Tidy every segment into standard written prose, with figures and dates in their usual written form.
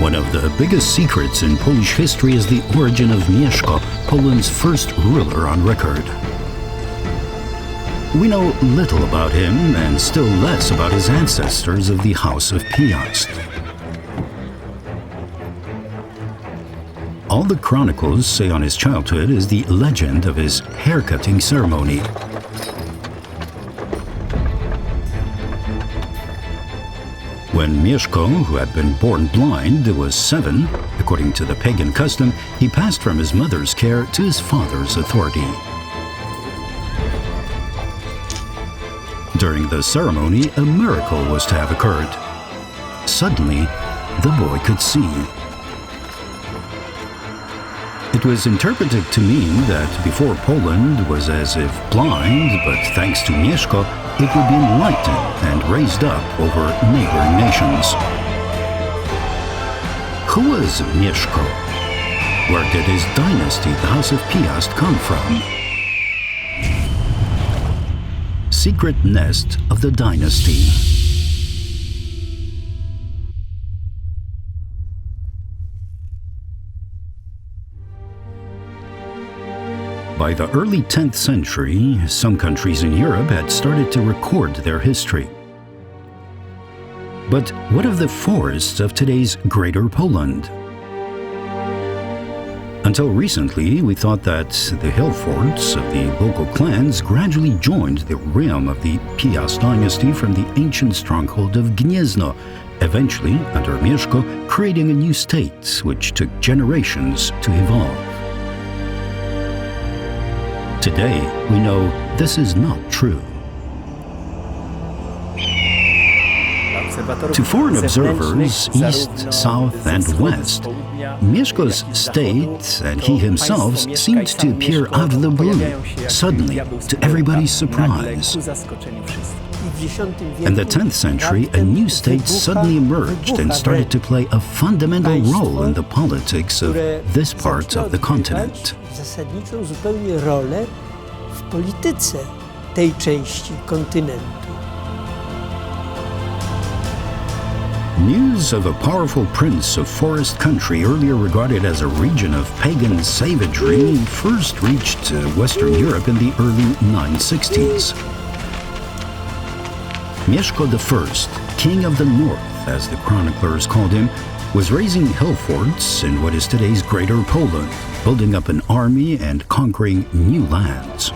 One of the biggest secrets in Polish history is the origin of Mieszko, Poland's first ruler on record. We know little about him and still less about his ancestors of the House of Piast. All the chronicles say on his childhood is the legend of his haircutting ceremony. When Mieszko, who had been born blind, was 7, according to the pagan custom, he passed from his mother's care to his father's authority. During the ceremony, a miracle was to have occurred. Suddenly, the boy could see. It was interpreted to mean that before Poland was as if blind, but thanks to Mieszko, it would be enlightened and raised up over neighboring nations. Who was Mieszko? Where did his dynasty, the House of Piast, come from? Secret nest of the dynasty. By the early 10th century, some countries in Europe had started to record their history. But what of the forests of today's Greater Poland? Until recently, we thought that the hill forts of the local clans gradually joined the realm of the Piast dynasty from the ancient stronghold of Gniezno, eventually, under Mieszko, creating a new state which took generations to evolve. Today, we know this is not true. To foreign observers, east, south, and west, Mieszko's state and he himself seemed to appear out of the blue, suddenly, to everybody's surprise. In the 10th century, a new state suddenly emerged and started to play a fundamental role in the politics of this part of the continent. Zasadniczą zupełnie rolę w polityce tej części kontynentu. News of a powerful prince of forest country earlier regarded as a region of pagan savagery first reached Western Europe in the early 960s. Mieszko I, King of the North, as the chroniclers called him, was raising hill forts in what is today's Greater Poland, building up an army and conquering new lands.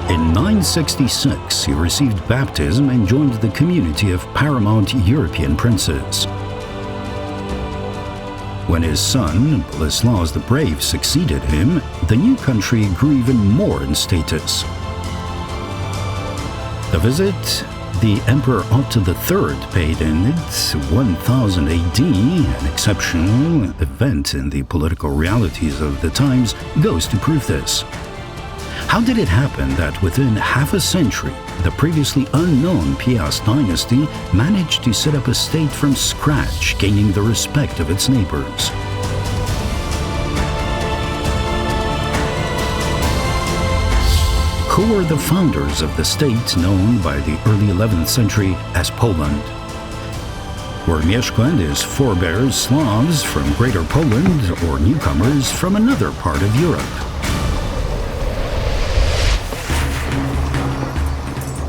In 966, he received baptism and joined the community of paramount European princes. When his son, Bolesław the Brave, succeeded him, the new country grew even more in status. The visit the Emperor Otto III paid in it 1000 AD, an exceptional event in the political realities of the times, goes to prove this. How did it happen that within half a century, the previously unknown Piast dynasty managed to set up a state from scratch, gaining the respect of its neighbors? Who were the founders of the state known by the early 11th century as Poland? Were Mieszko and his forebears Slavs from Greater Poland or newcomers from another part of Europe?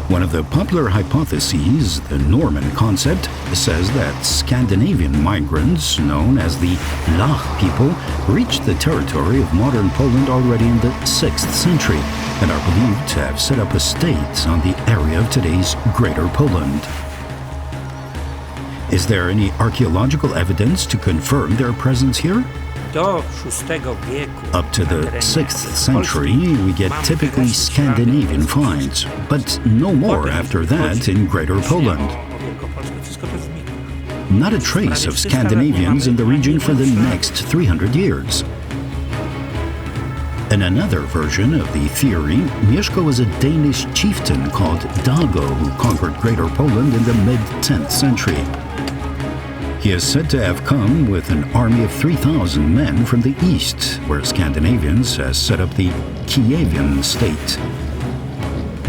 One of the popular hypotheses, the Norman concept, says that Scandinavian migrants, known as the Lach people, reached the territory of modern Poland already in the 6th century and are believed to have set up a state on the area of today's Greater Poland. Is there any archaeological evidence to confirm their presence here? Up to the 6th century, we get typically Scandinavian finds, but no more after that in Greater Poland. Not a trace of Scandinavians in the region for the next 300 years. In another version of the theory, Mieszko was a Danish chieftain called Dago who conquered Greater Poland in the mid-10th century. He is said to have come with an army of 3,000 men from the east, where Scandinavians has set up the Kievan state.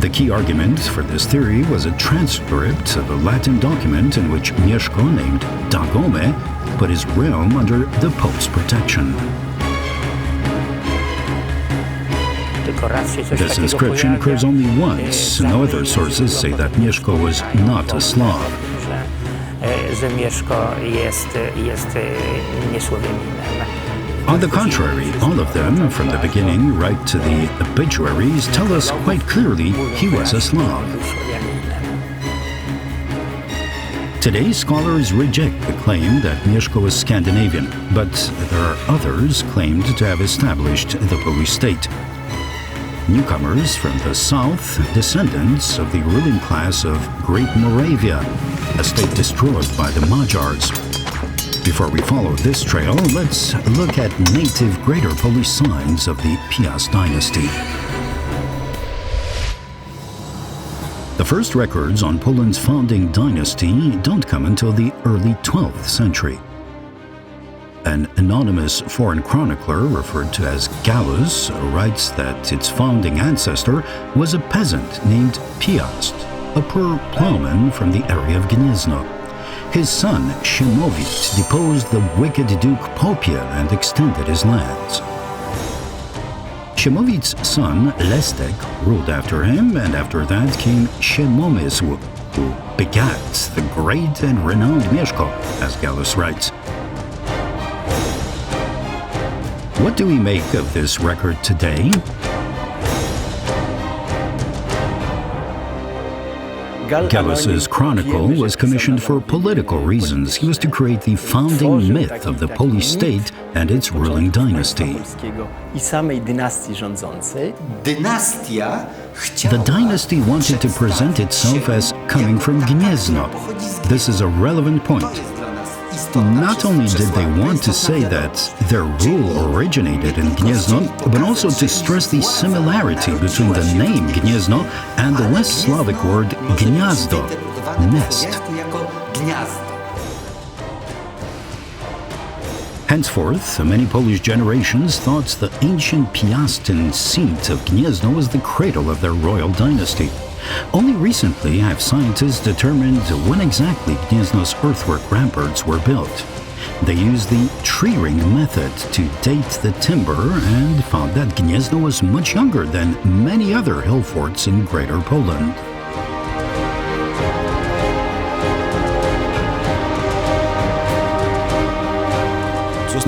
The key argument for this theory was a transcript of a Latin document in which Mieszko, named Dagome, put his realm under the Pope's protection. This inscription occurs only once. No other sources say that Mieszko was not a Slav. On the contrary, all of them, from the beginning right to the obituaries, tell us quite clearly he was a Slav. Today, scholars reject the claim that Mieszko was Scandinavian, but there are others claimed to have established the Polish state. Newcomers from the south, descendants of the ruling class of Great Moravia, a state destroyed by the Magyars. Before we follow this trail, let's look at native Greater Polish signs of the Piast dynasty. The first records on Poland's founding dynasty don't come until the early 12th century. An anonymous foreign chronicler, referred to as Gallus, writes that its founding ancestor was a peasant named Piast, a poor plowman from the area of Gniezno. His son, Szymowit, deposed the wicked Duke Popiel and extended his lands. Szymowit's son, Lestek, ruled after him, and after that came Szymomysł, who begat the great and renowned Mieszko, as Gallus writes. What do we make of this record today? Gallus's chronicle was commissioned for political reasons. He was to create the founding myth of the Polish state and its ruling dynasty. The dynasty wanted to present itself as coming from Gniezno. This is a relevant point. Not only did they want to say that their rule originated in Gniezno, but also to stress the similarity between the name Gniezno and the West Slavic word gniazdo, nest. Henceforth, many Polish generations thought the ancient Piastin seat of Gniezno was the cradle of their royal dynasty. Only recently have scientists determined when exactly Gniezno's earthwork ramparts were built. They used the tree ring method to date the timber and found that Gniezno was much younger than many other hill forts in Greater Poland.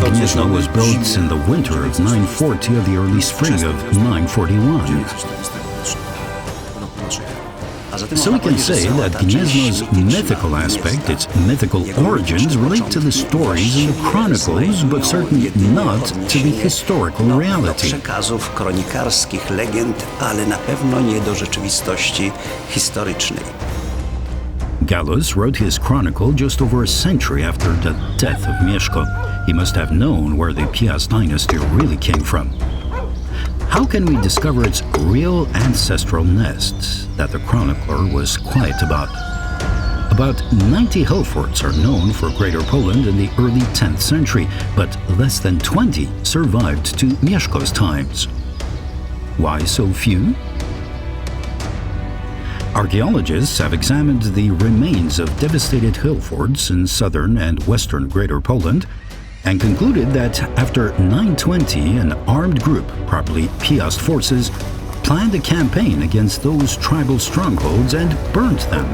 Gniezno was built in the winter of 940 or the early spring of 941. So we can say that Gniezno's mythical aspect, its mythical origins, relate to the stories in the chronicles, but certainly not to the historical reality. Przekazów kronikarskich, legend, ale na pewno nie do rzeczywistości historycznej. Gallus wrote his chronicle just over a century after the death of Mieszko. He must have known where the Piast dynasty really came from. How can we discover its real ancestral nests that the chronicler was quiet about? About 90 hill forts are known for Greater Poland in the early 10th century, but less than 20 survived to Mieszko's times. Why so few? Archaeologists have examined the remains of devastated hill forts in southern and western Greater Poland and concluded that after 920, an armed group, probably Piast forces, planned a campaign against those tribal strongholds and burnt them.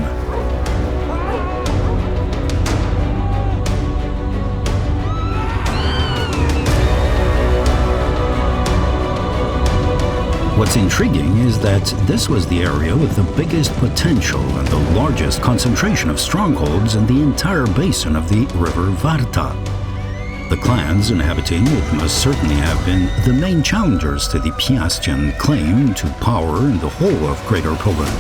What's intriguing is that this was the area with the biggest potential and the largest concentration of strongholds in the entire basin of the river Warta. The clans inhabiting it must certainly have been the main challengers to the Piastian claim to power in the whole of Greater Poland.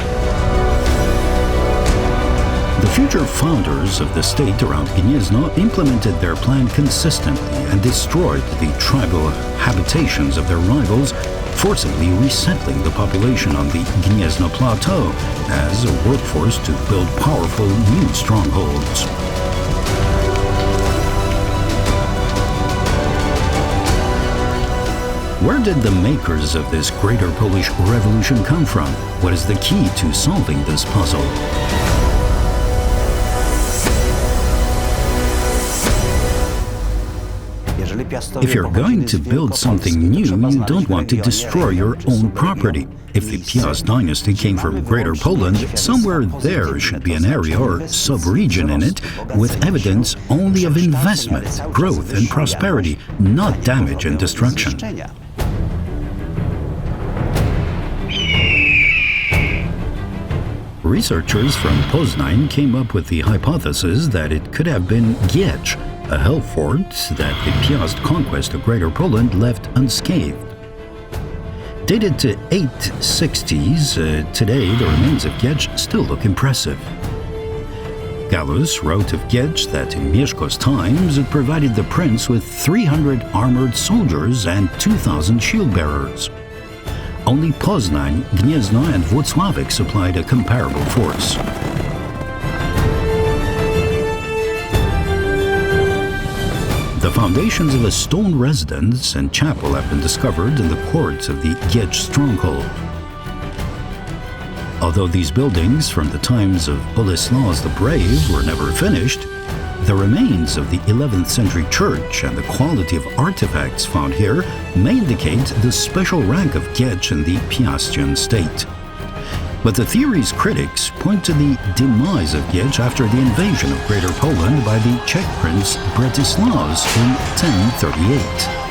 The future founders of the state around Gniezno implemented their plan consistently and destroyed the tribal habitations of their rivals, forcibly resettling the population on the Gniezno Plateau as a workforce to build powerful new strongholds. Where did the makers of this greater Polish revolution come from? What is the key to solving this puzzle? If you're going to build something new, you don't want to destroy your own property. If the Piast dynasty came from Greater Poland, somewhere there should be an area or sub-region in it with evidence only of investment, growth and prosperity, not damage and destruction. Researchers from Poznań came up with the hypothesis that it could have been Giecz, a hill fort that the Piast conquest of Greater Poland left unscathed. Dated to 860s, today the remains of Giecz still look impressive. Gallus wrote of Giecz that in Mieszko's times it provided the prince with 300 armored soldiers and 2,000 shield-bearers. Only Poznań, Gniezno and Włocławek supplied a comparable force. The foundations of a stone residence and chapel have been discovered in the courts of the Giecz stronghold. Although these buildings from the times of Bolesław the Brave were never finished, the remains of the 11th century church and the quality of artifacts found here may indicate the special rank of Giecz in the Piastian state. But the theory's critics point to the demise of Giecz after the invasion of Greater Poland by the Czech prince Bretislaus in 1038.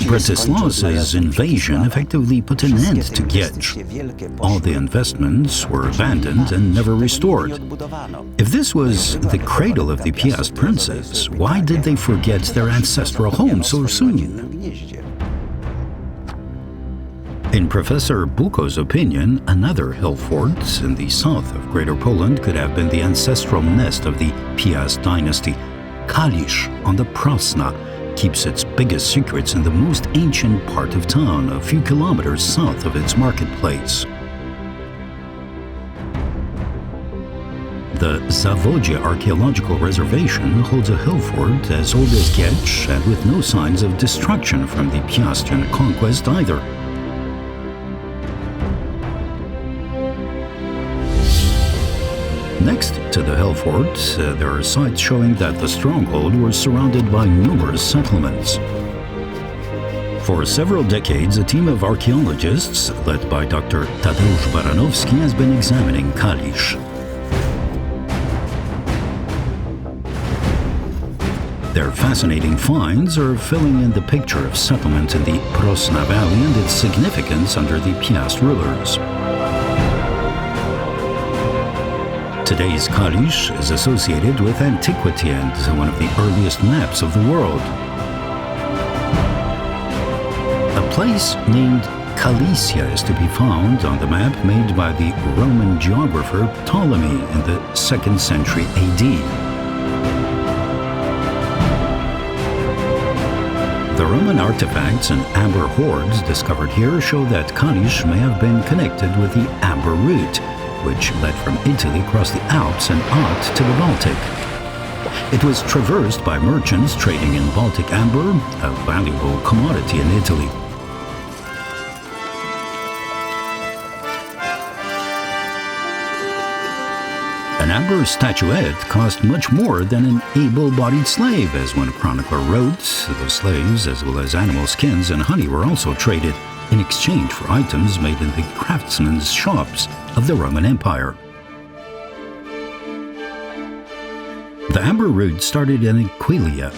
Bretislaus's invasion effectively put an end to Giecz. All the investments were abandoned and never restored. If this was the cradle of the Piast princes, why did they forget their ancestral home so soon? In Professor Buko's opinion, another hill fort in the south of Greater Poland could have been the ancestral nest of the Piast dynasty. Kalisz on the Prosna keeps its biggest secrets in the most ancient part of town, a few kilometers south of its marketplace. The Zawodzie Archaeological Reservation holds a hill fort as old as Giecz and with no signs of destruction from the Piastian conquest either. Next to the hill fort, there are sites showing that the stronghold was surrounded by numerous settlements. For several decades, a team of archaeologists, led by Dr. Tadeusz Baranowski, has been examining Kalisz. Their fascinating finds are filling in the picture of settlement in the Prosna Valley and its significance under the Piast rulers. Today's Kalisz is associated with antiquity and one of the earliest maps of the world. A place named Cilicia is to be found on the map made by the Roman geographer Ptolemy in the 2nd century AD. The Roman artifacts and amber hoards discovered here show that Kalisz may have been connected with the Amber Route, which led from Italy across the Alps and out to the Baltic. It was traversed by merchants trading in Baltic amber, a valuable commodity in Italy. An amber statuette cost much more than an able-bodied slave, as one chronicler wrote. The slaves, as well as animal skins and honey, were also traded in exchange for items made in the craftsmen's shops of the Roman Empire. The amber route started in Aquileia,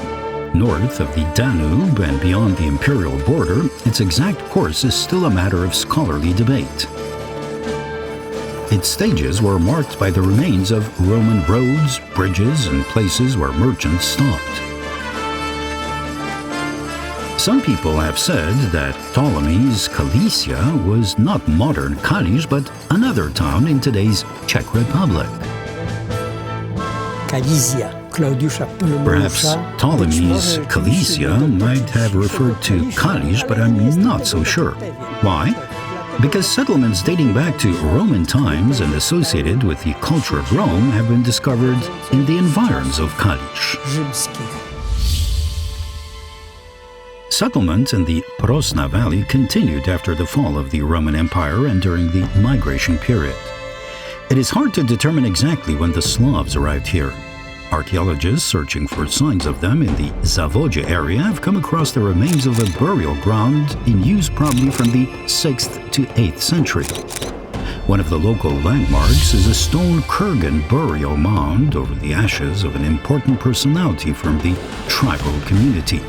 north of the Danube and beyond the imperial border. Its exact course is still a matter of scholarly debate. Its stages were marked by the remains of Roman roads, bridges, and places where merchants stopped. Some people have said that Ptolemy's Cilicia was not modern Kalisz, but another town in today's Czech Republic. Perhaps Ptolemy's Cilicia might have referred to Kalisz, but I'm not so sure. Why? because settlements dating back to Roman times and associated with the culture of Rome have been discovered in the environs of Kalisz. rzymskich. Settlement in the Prosna Valley continued after the fall of the Roman Empire and during the migration period. It is hard to determine exactly when the Slavs arrived here. Archaeologists searching for signs of them in the Zawodzie area have come across the remains of a burial ground in use probably from the 6th to 8th century. One of the local landmarks is a stone Kergen burial mound over the ashes of an important personality from the tribal community.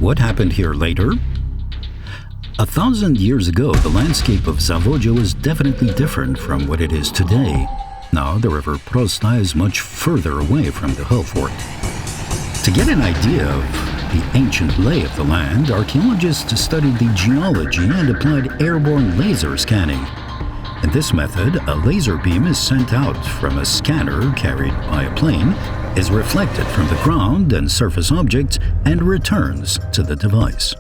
What happened here later? 1,000 years ago, the landscape of Zawodzie was definitely different from what it is today. Now, the river Prosna is much further away from the hill fort. To get an idea of the ancient lay of the land, archaeologists studied the geology and applied airborne laser scanning. In this method, a laser beam is sent out from a scanner carried by a plane, is reflected from the ground and surface objects, and returns to the device.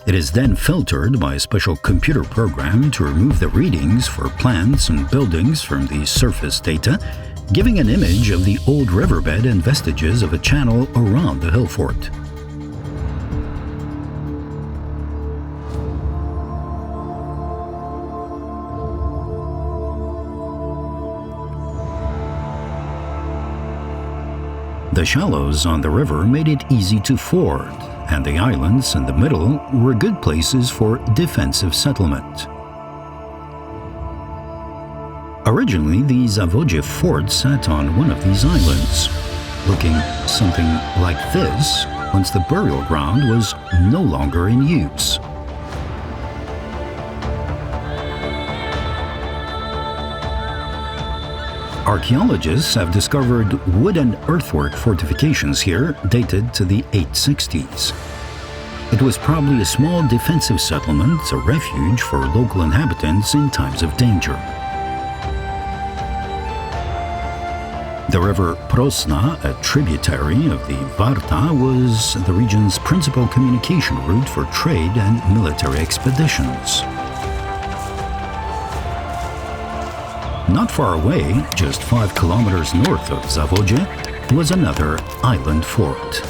It is then filtered by a special computer program to remove the readings for plants and buildings from the surface data, giving an image of the old riverbed and vestiges of a channel around the hill fort. The shallows on the river made it easy to ford, and the islands in the middle were good places for defensive settlement. Originally, the Zawodzie fort sat on one of these islands, looking something like this once the burial ground was no longer in use. Archaeologists have discovered wood and earthwork fortifications here dated to the 860s. It was probably a small defensive settlement, a refuge for local inhabitants in times of danger. The river Prosna, a tributary of the Warta, was the region's principal communication route for trade and military expeditions. Not far away, just 5 kilometers north of Zawodzie, was another island fort.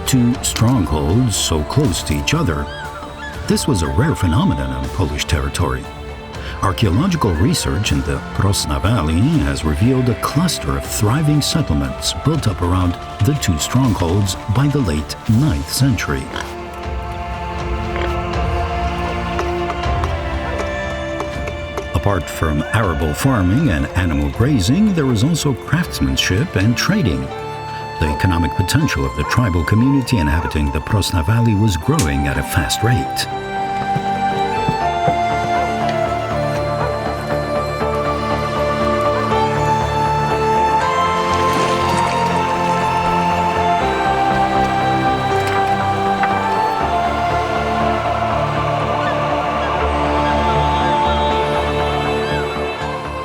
Two strongholds so close to each other. This was a rare phenomenon on Polish territory. Archaeological research in the Prosna Valley has revealed a cluster of thriving settlements built up around the two strongholds by the late 9th century. Apart from arable farming and animal grazing, there was also craftsmanship and trading. The economic potential of the tribal community inhabiting the Prosna Valley was growing at a fast rate.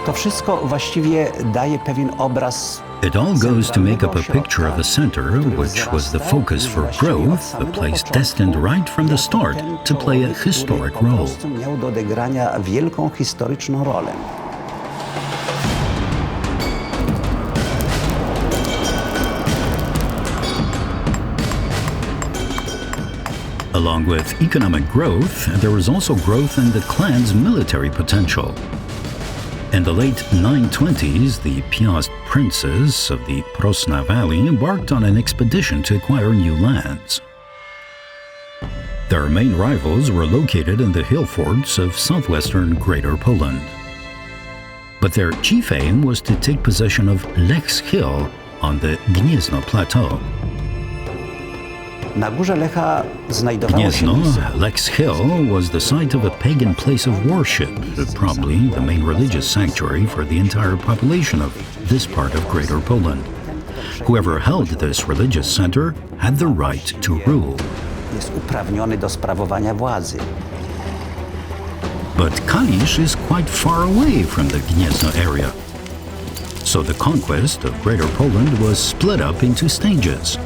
To wszystko właściwie daje pewien obraz. It all goes to make up a picture of a center which was the focus for growth, a place destined right from the start to play a historic role. Miał do odegrania wielką historyczną rolę. Along with economic growth, there was also growth in the clan's military potential. In the late 920s, the Piast princes of the Prosna Valley embarked on an expedition to acquire new lands. Their main rivals were located in the hill forts of southwestern Greater Poland. But their chief aim was to take possession of Lech's Hill, on the Gniezno Plateau. Na górze Lecha znajdowało się Gniezno, miejsce, Lech's Hill, was the site of a pagan place of worship, probably the main religious sanctuary for the entire population of this part of Greater Poland. Whoever held this religious center had the right to rule. jest uprawniony do sprawowania władzy. But Kalisz is quite far away from the Gniezno area. So the conquest of Greater Poland was split up into stages.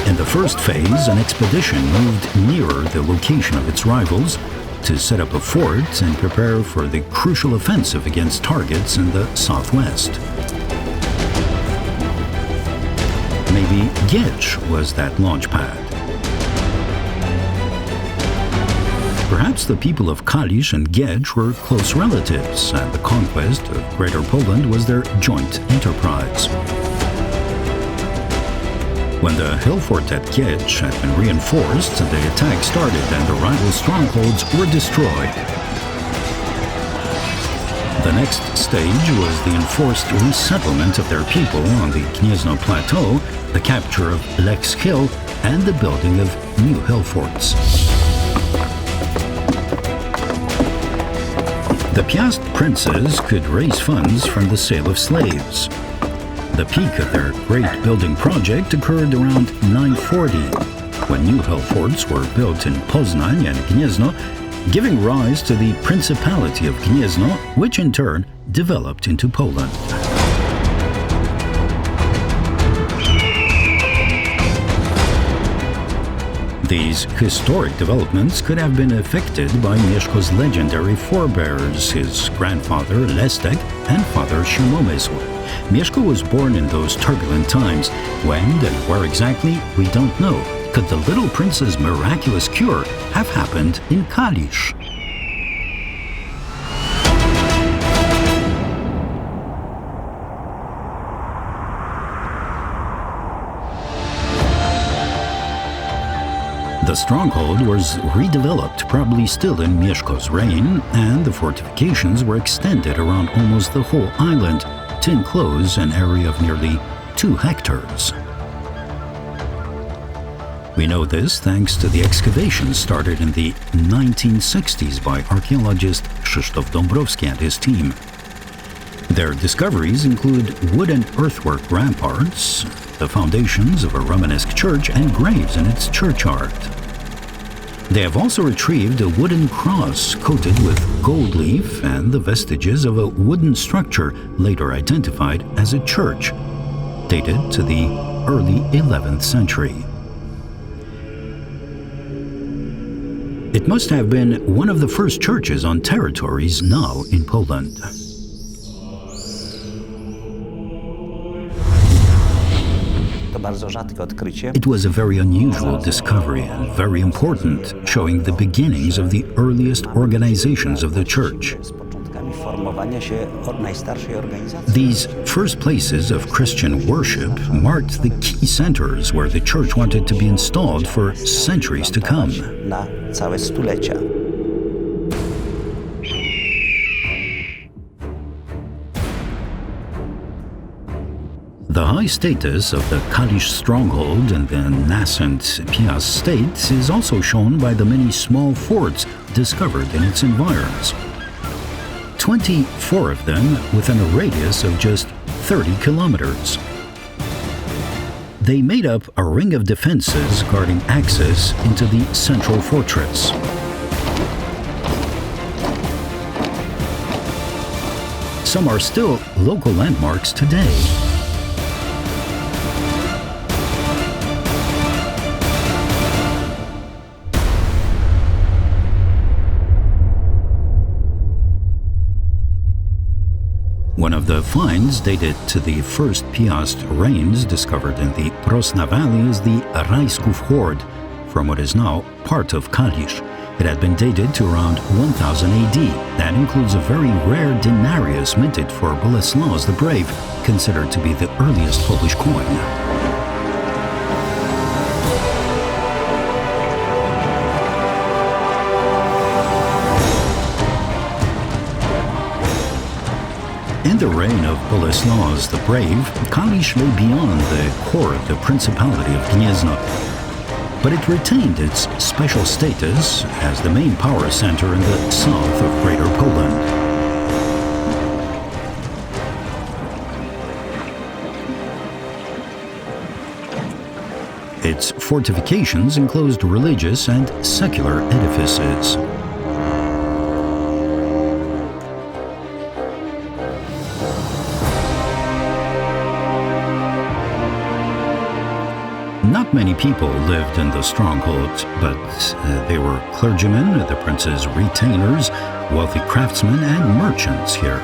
In the first phase, an expedition moved nearer the location of its rivals to set up a fort and prepare for the crucial offensive against targets in the southwest. Maybe Giecz was that launch pad. Perhaps the people of Kalisz and Giecz were close relatives, and the conquest of Greater Poland was their joint enterprise. When the hill fort at Giecz had been reinforced, the attack started and the rival strongholds were destroyed. The next stage was the enforced resettlement of their people on the Gniezno Plateau, the capture of Lech's Hill, and the building of new hill forts. The Piast princes could raise funds from the sale of slaves. The peak of their great building project occurred around 940, when new hill forts were built in Poznań and Gniezno, giving rise to the Principality of Gniezno, which in turn developed into Poland. These historic developments could have been affected by Mieszko's legendary forebears, his grandfather Lestek and father Szymomysł. Mieszko was born in those turbulent times. When and where exactly, we don't know. Could the little prince's miraculous cure have happened in Kalisz? The stronghold was redeveloped, probably still in Mieszko's reign, and the fortifications were extended around almost the whole island to enclose an area of nearly 2 hectares. We know this thanks to the excavations started in the 1960s by archaeologist Krzysztof Dąbrowski and his team. Their discoveries include wood and earthwork ramparts, the foundations of a Romanesque church, and graves in its churchyard. They have also retrieved a wooden cross coated with gold leaf and the vestiges of a wooden structure later identified as a church, dated to the early 11th century. It must have been one of the first churches on territories now in Poland. It was a very unusual discovery and very important, showing the beginnings of the earliest organizations of the church. These first places of Christian worship marked the key centers where the church wanted to be installed for centuries to come. The high status of the Kalisz stronghold in the nascent Piast state is also shown by the many small forts discovered in its environs. 24 of them within a radius of just 30 kilometers. They made up a ring of defenses guarding access into the central fortress. Some are still local landmarks today. One of the finds dated to the first Piast reigns discovered in the Prosna Valley is the Rajsków hoard, from what is now part of Kalisz. It had been dated to around 1000 AD. That includes a very rare denarius minted for Bolesław the Brave, considered to be the earliest Polish coin. In the reign of Bolesław the Brave, Kalisz lay beyond the core of the Principality of Gniezno, but it retained its special status as the main power center in the south of Greater Poland. Its fortifications enclosed religious and secular edifices. Not many people lived in the stronghold, but they were clergymen, the prince's retainers, wealthy craftsmen, and merchants here.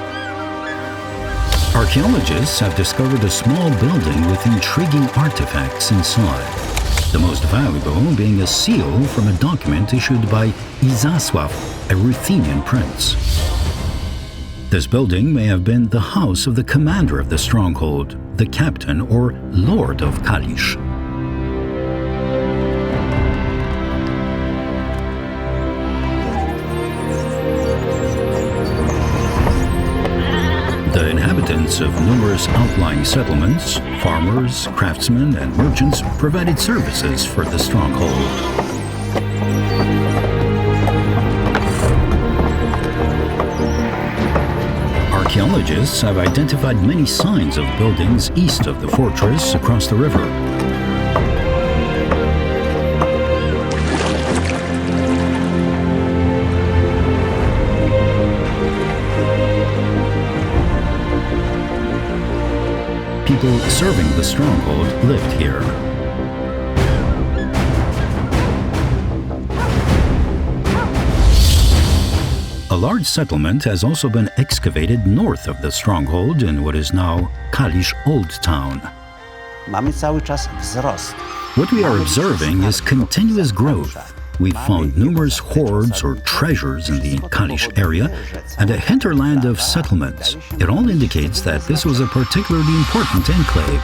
Archaeologists have discovered a small building with intriguing artifacts inside. The most valuable being a seal from a document issued by Zdzisław, a Ruthenian prince. This building may have been the house of the commander of the stronghold, the captain or lord of Kalisz. The inhabitants of numerous outlying settlements, farmers, craftsmen, and merchants provided services for the stronghold. Archaeologists have identified many signs of buildings east of the fortress across the river. People serving the stronghold lived here. A large settlement has also been excavated north of the stronghold in what is now Kalisz Old Town. Mamy cały czas wzrost. What we are observing is continuous growth. We've found numerous hoards or treasures in the Kalisz area and a hinterland of settlements. It all indicates that this was a particularly important enclave.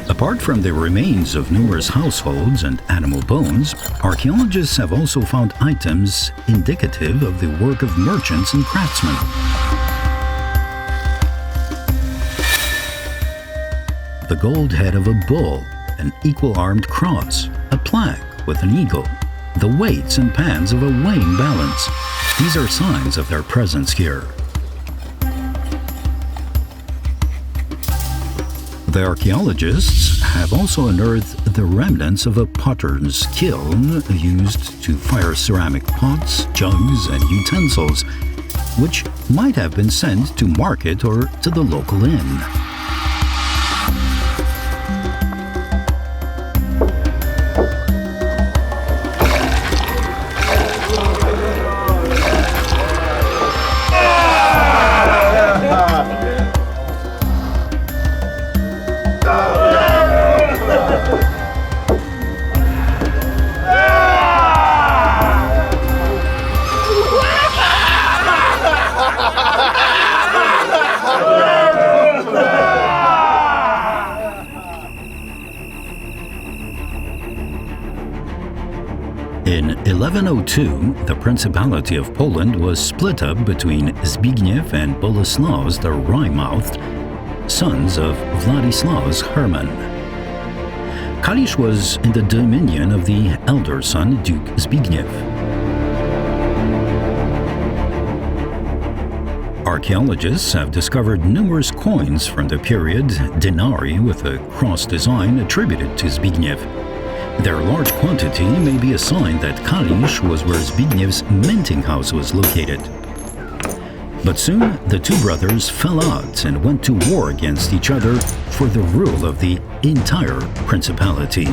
Apart from the remains of numerous households and animal bones, archaeologists have also found items indicative of the work of merchants and craftsmen. The gold head of a bull, an equal-armed cross, a plaque with an eagle, the weights and pans of a weighing balance. These are signs of their presence here. The archaeologists have also unearthed the remnants of a potter's kiln used to fire ceramic pots, jugs, and utensils, which might have been sent to market or to the local inn. In 1102, the Principality of Poland was split up between Zbigniew and Bolesław the Wry-Mouthed, sons of Władysław Herman. Kalisz was in the dominion of the elder son, Duke Zbigniew. Archaeologists have discovered numerous coins from the period, denarii with a cross design attributed to Zbigniew. Their large quantity may be a sign that Kalisz was where Zbigniew's minting house was located. But soon, the two brothers fell out and went to war against each other for the rule of the entire principality.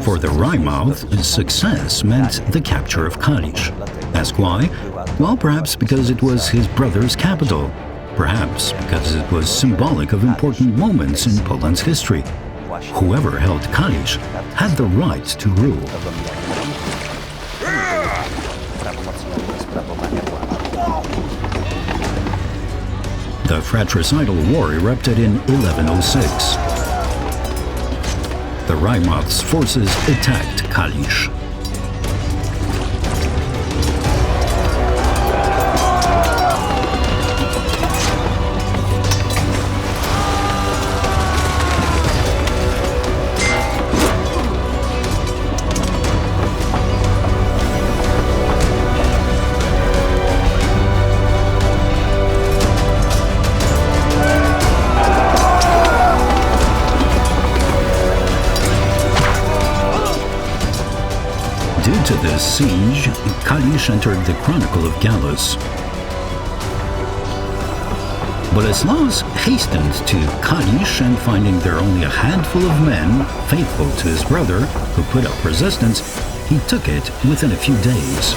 For the Wry-Mouthed, success meant the capture of Kalisz. Ask why? Well, perhaps because it was his brother's capital. Perhaps because it was symbolic of important moments in Poland's history. Whoever held Kalisz had the right to rule. The fratricidal war erupted in 1106. The Wry-Mouth's forces attacked Kalisz. siege, Kalisz entered the Chronicle of Gallus. Boleslaus hastened to Kalisz, and finding there only a handful of men faithful to his brother who put up resistance, he took it within a few days.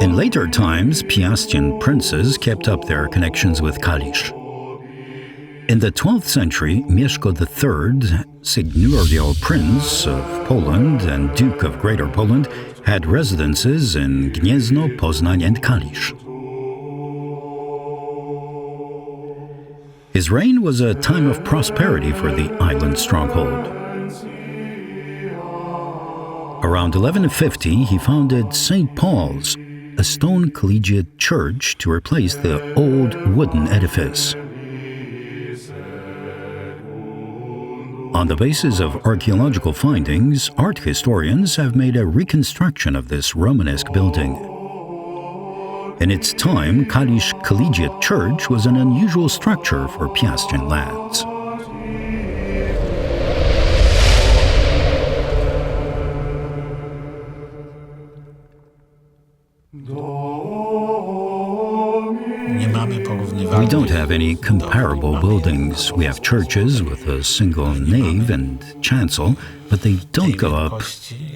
In later times, Piastian princes kept up their connections with Kalisz. In the 12th century, Mieszko III, seigneurial prince of Poland and Duke of Greater Poland, had residences in Gniezno, Poznań, and Kalisz. His reign was a time of prosperity for the island stronghold. Around 1150, he founded St. Paul's, a stone collegiate church to replace the old wooden edifice. On the basis of archaeological findings, art historians have made a reconstruction of this Romanesque building. In its time, Kalisz Collegiate Church was an unusual structure for Piastian lands. We don't have any comparable buildings. We have churches with a single nave and chancel, but they don't go up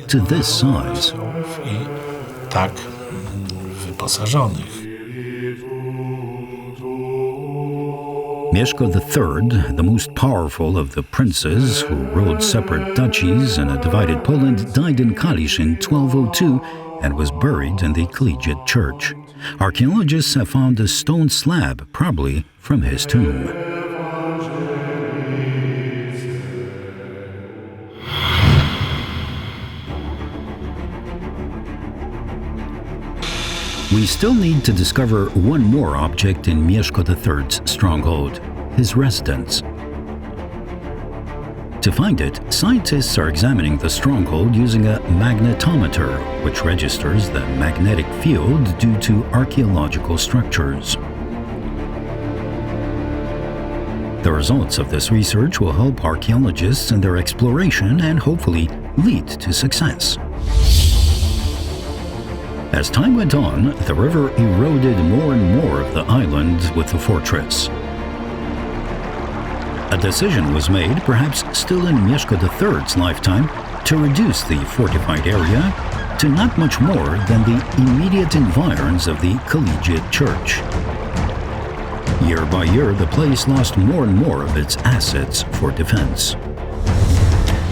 to this size. Mieszko III, the most powerful of the princes who ruled separate duchies in a divided Poland, died in Kalisz in 1202 and was buried in the collegiate church. Archaeologists have found a stone slab, probably from his tomb. We still need to discover one more object in Mieszko III's stronghold, his residence. To find it, scientists are examining the stronghold using a magnetometer, which registers the magnetic field due to archaeological structures. The results of this research will help archaeologists in their exploration and hopefully lead to success. As time went on, the river eroded more and more of the island with the fortress. A decision was made, perhaps still in Mieszko III's lifetime, to reduce the fortified area to not much more than the immediate environs of the collegiate church. Year by year, the place lost more and more of its assets for defense.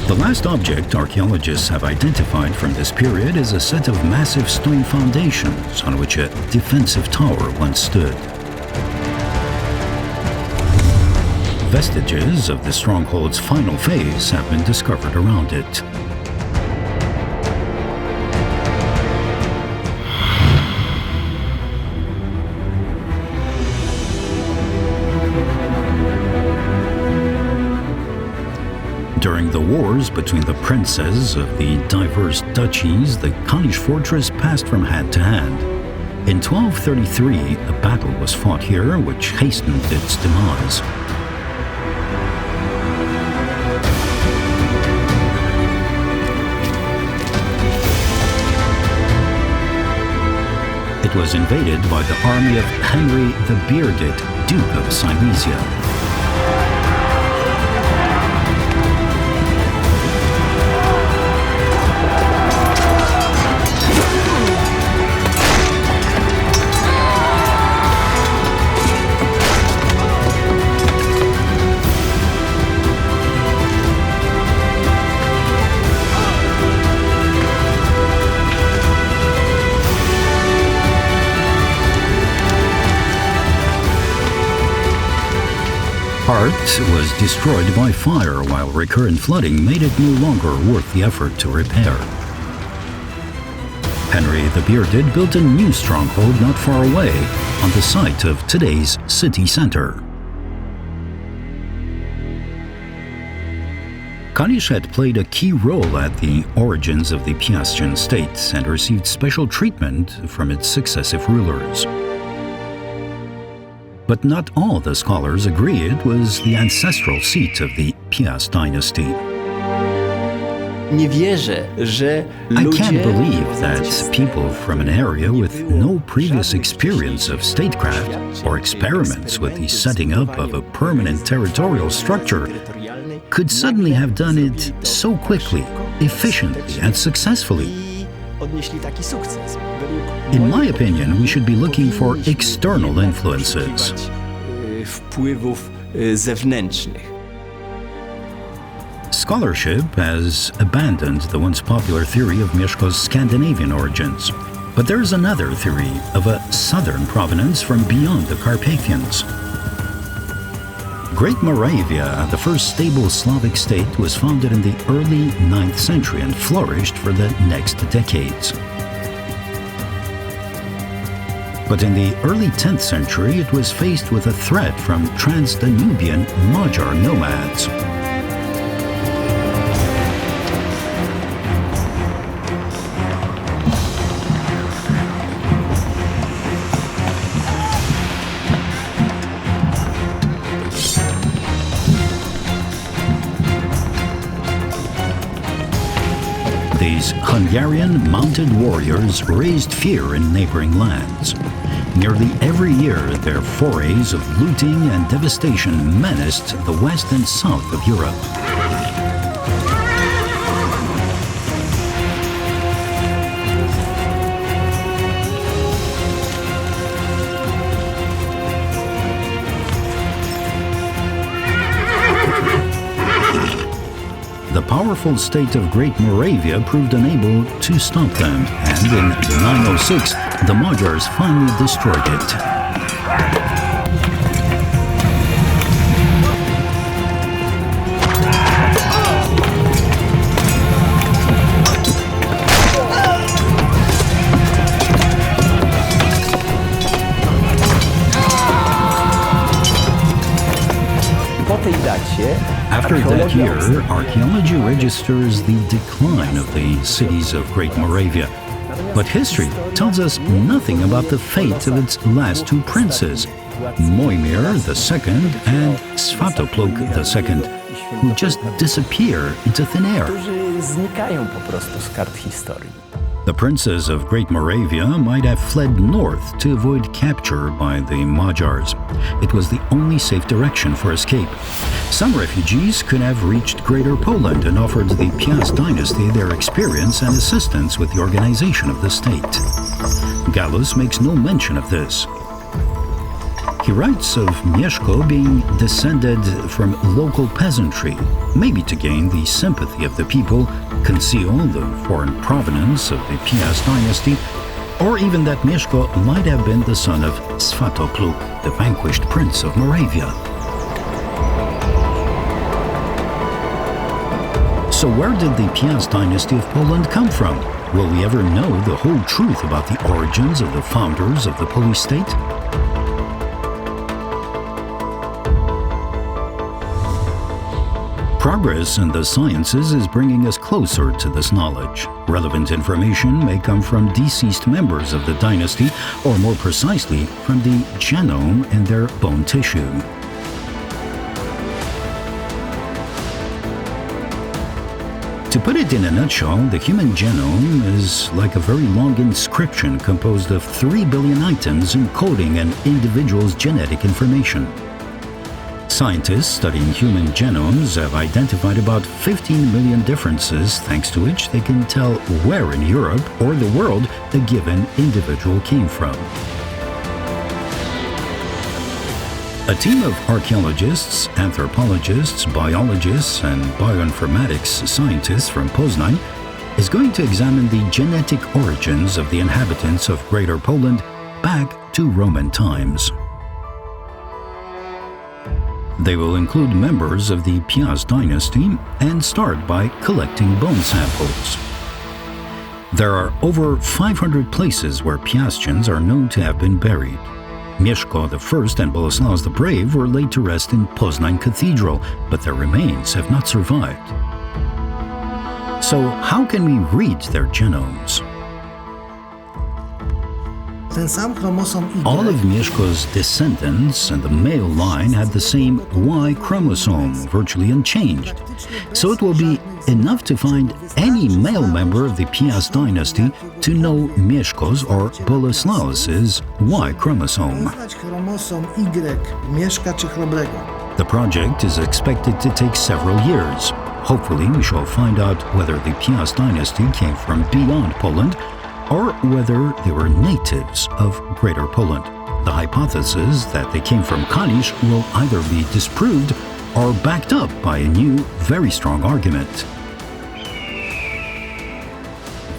The last object archaeologists have identified from this period is a set of massive stone foundations on which a defensive tower once stood. Vestiges of the stronghold's final phase have been discovered around it. During the wars between the princes of the diverse duchies, the Kalisz fortress passed from hand to hand. In 1233, a battle was fought here which hastened its demise. It was invaded by the army of Henry the Bearded, Duke of Silesia. Part was destroyed by fire, while recurrent flooding made it no longer worth the effort to repair. Henry the Bearded built a new stronghold not far away, on the site of today's city center. Kalisz had played a key role at the origins of the Piastian state and received special treatment from its successive rulers. But not all the scholars agree it was the ancestral seat of the Piast dynasty. Nie wierzę, że I ludzie can't believe that people from an area with no previous experience of statecraft or experiments with the setting up of a permanent territorial structure could suddenly have done it so quickly, efficiently, and successfully. odnieśli taki sukces. In my opinion, we should be looking for external influences. Wpływów zewnętrznych. Scholarship has abandoned the once popular theory of Mieszko's Scandinavian origins. But there is another theory of a southern provenance from beyond the Carpathians. Great Moravia, the first stable Slavic state, was founded in the early 9th century and flourished for the next decades. But in the early 10th century, it was faced with a threat from Trans-Danubian Magyar nomads. These Hungarian mounted warriors raised fear in neighboring lands. Nearly every year, their forays of looting and devastation menaced the west and south of Europe. The powerful state of Great Moravia proved unable to stop them, and in 906, the Magyars finally destroyed it. Po tej dacie After that year, archaeology registers the decline of the cities of Great Moravia. But history tells us nothing about the fate of its last two princes, Mojmir II and Svatopluk II, who just disappear into thin air. którzy znikają po prostu z kart historii. The princes of Great Moravia might have fled north to avoid capture by the Magyars. It was the only safe direction for escape. Some refugees could have reached Greater Poland and offered the Piast dynasty their experience and assistance with the organization of the state. Gallus makes no mention of this. He writes of Mieszko being descended from local peasantry, maybe to gain the sympathy of the people, conceal the foreign provenance of the Piast dynasty, or even that Mieszko might have been the son of Svatopluk, the vanquished prince of Moravia. So where did the Piast dynasty of Poland come from? Will we ever know the whole truth about the origins of the founders of the Polish state? Progress in the sciences is bringing us closer to this knowledge. Relevant information may come from deceased members of the dynasty, or more precisely, from the genome in their bone tissue. To put it in a nutshell, the human genome is like a very long inscription composed of 3 billion items encoding an individual's genetic information. Scientists studying human genomes have identified about 15 million differences, thanks to which they can tell where in Europe or the world a given individual came from. A team of archaeologists, anthropologists, biologists, and bioinformatics scientists from Poznań is going to examine the genetic origins of the inhabitants of Greater Poland back to Roman times. They will include members of the Piast dynasty and start by collecting bone samples. There are over 500 places where Piastians are known to have been buried. Mieszko I and Bolesław the Brave were laid to rest in Poznań Cathedral, but their remains have not survived. So how can we read their genomes? Ten sam chromosom Y. All of Mieszko's descendants in the male line had the same Y chromosome, virtually unchanged. So it will be enough to find any male member of the Piast dynasty to know Mieszko's or Bolesłaus's Y chromosome. Poznać chromosom Y Mieszka czy Chrobrego. The project is expected to take several years. Hopefully, we shall find out whether the Piast dynasty came from beyond Poland or whether they were natives of Greater Poland. The hypothesis that they came from Kalisz will either be disproved or backed up by a new, very strong argument.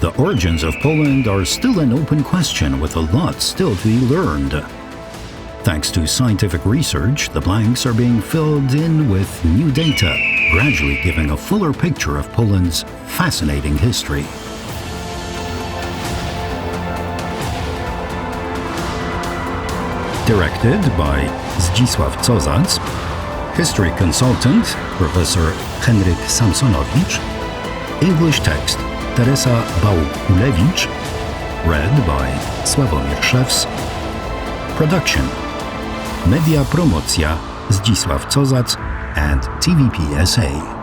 The origins of Poland are still an open question with a lot still to be learned. Thanks to scientific research, the blanks are being filled in with new data, gradually giving a fuller picture of Poland's fascinating history. Directed by Zdzisław Cozac, history consultant Professor Henryk Samsonowicz, English text Teresa Bałkulewicz, read by Sławomir Szewc, production Media Promocja Zdzisław Cozac and TVP SA.